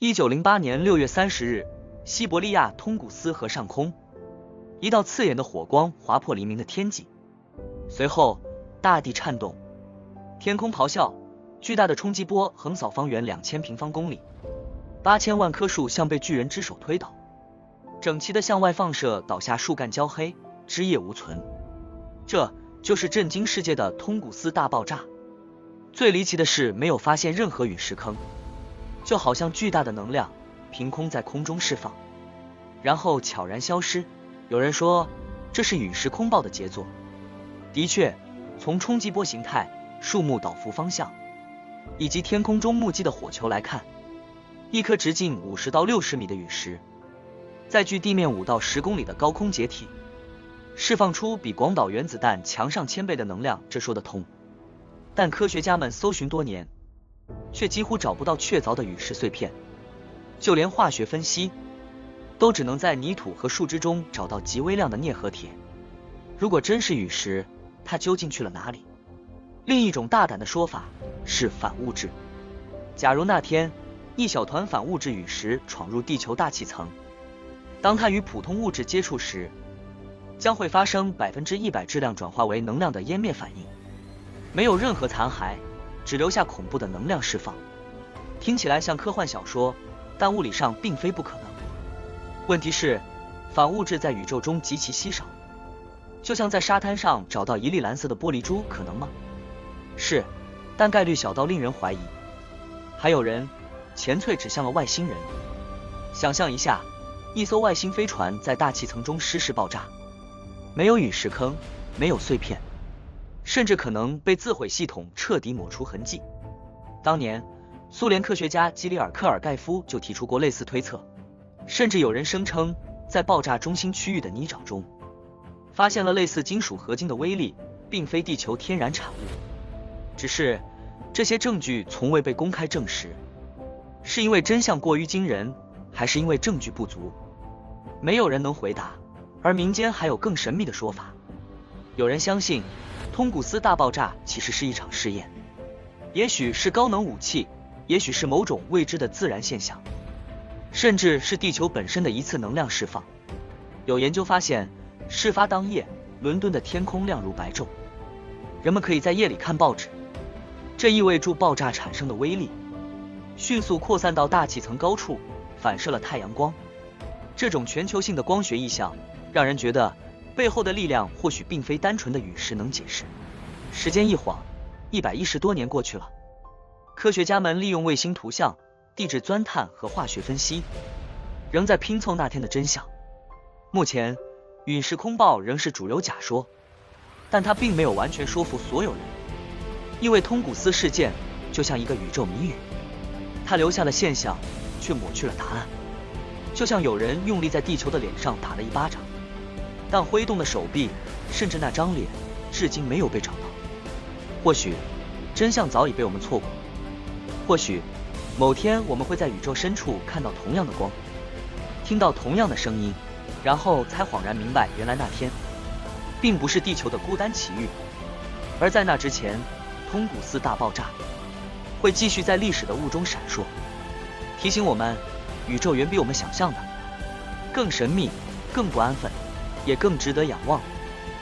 1908年6月30日，西伯利亚通古斯河上空，一道刺眼的火光划破黎明的天际，随后大地颤动，天空咆哮，巨大的冲击波横扫方圆2000平方公里，8000万棵树像被巨人之手推倒，整齐的向外放射，倒下树干焦黑，枝叶无存。这就是震惊世界的通古斯大爆炸。最离奇的是没有发现任何陨石坑，就好像巨大的能量凭空在空中释放，然后悄然消失。有人说这是陨石空爆的杰作。的确，从冲击波形态、树木倒伏方向以及天空中目击的火球来看，一颗直径50到60米的陨石在距地面5到10公里的高空解体，释放出比广岛原子弹强上1000倍的能量，这说得通。但科学家们搜寻多年，却几乎找不到确凿的陨石碎片，就连化学分析都只能在泥土和树枝中找到极微量的镍和铁。如果真是陨石，它究竟去了哪里？另一种大胆的说法是反物质。假如那天一小团反物质陨石闯入地球大气层，当它与普通物质接触时，将会发生100%质量转化为能量的湮灭反应，没有任何残骸，只留下恐怖的能量释放。听起来像科幻小说，但物理上并非不可能。问题是，反物质在宇宙中极其稀少，就像在沙滩上找到一粒蓝色的玻璃珠，可能吗？是，但概率小到令人怀疑。还有人前粹指向了外星人。想象一下，一艘外星飞船在大气层中失事爆炸，没有陨石坑，没有碎片，甚至可能被自毁系统彻底抹除痕迹。当年苏联科学家基里尔科尔盖夫就提出过类似推测，甚至有人声称在爆炸中心区域的泥沼中发现了类似金属合金的微粒，并非地球天然产物。只是这些证据从未被公开证实，是因为真相过于惊人，还是因为证据不足？没有人能回答。而民间还有更神秘的说法，有人相信通古斯大爆炸其实是一场试验，也许是高能武器，也许是某种未知的自然现象，甚至是地球本身的一次能量释放。有研究发现，事发当夜，伦敦的天空亮如白昼，人们可以在夜里看报纸，这意味着爆炸产生的威力迅速扩散到大气层高处，反射了太阳光。这种全球性的光学异象让人觉得背后的力量或许并非单纯的陨石能解释。时间一晃，110多年过去了，科学家们利用卫星图像、地质钻探和化学分析，仍在拼凑那天的真相。目前，陨石空爆仍是主流假说，但它并没有完全说服所有人，因为通古斯事件就像一个宇宙谜语，它留下了现象，却抹去了答案。就像有人用力在地球的脸上打了一巴掌，但挥动的手臂，甚至那张脸，至今没有被找到。或许真相早已被我们错过，或许某天我们会在宇宙深处看到同样的光，听到同样的声音，然后才恍然明白，原来那天并不是地球的孤单奇遇。而在那之前，通古斯大爆炸会继续在历史的雾中闪烁，提醒我们宇宙远比我们想象的更神秘、更不安分，也更值得仰望。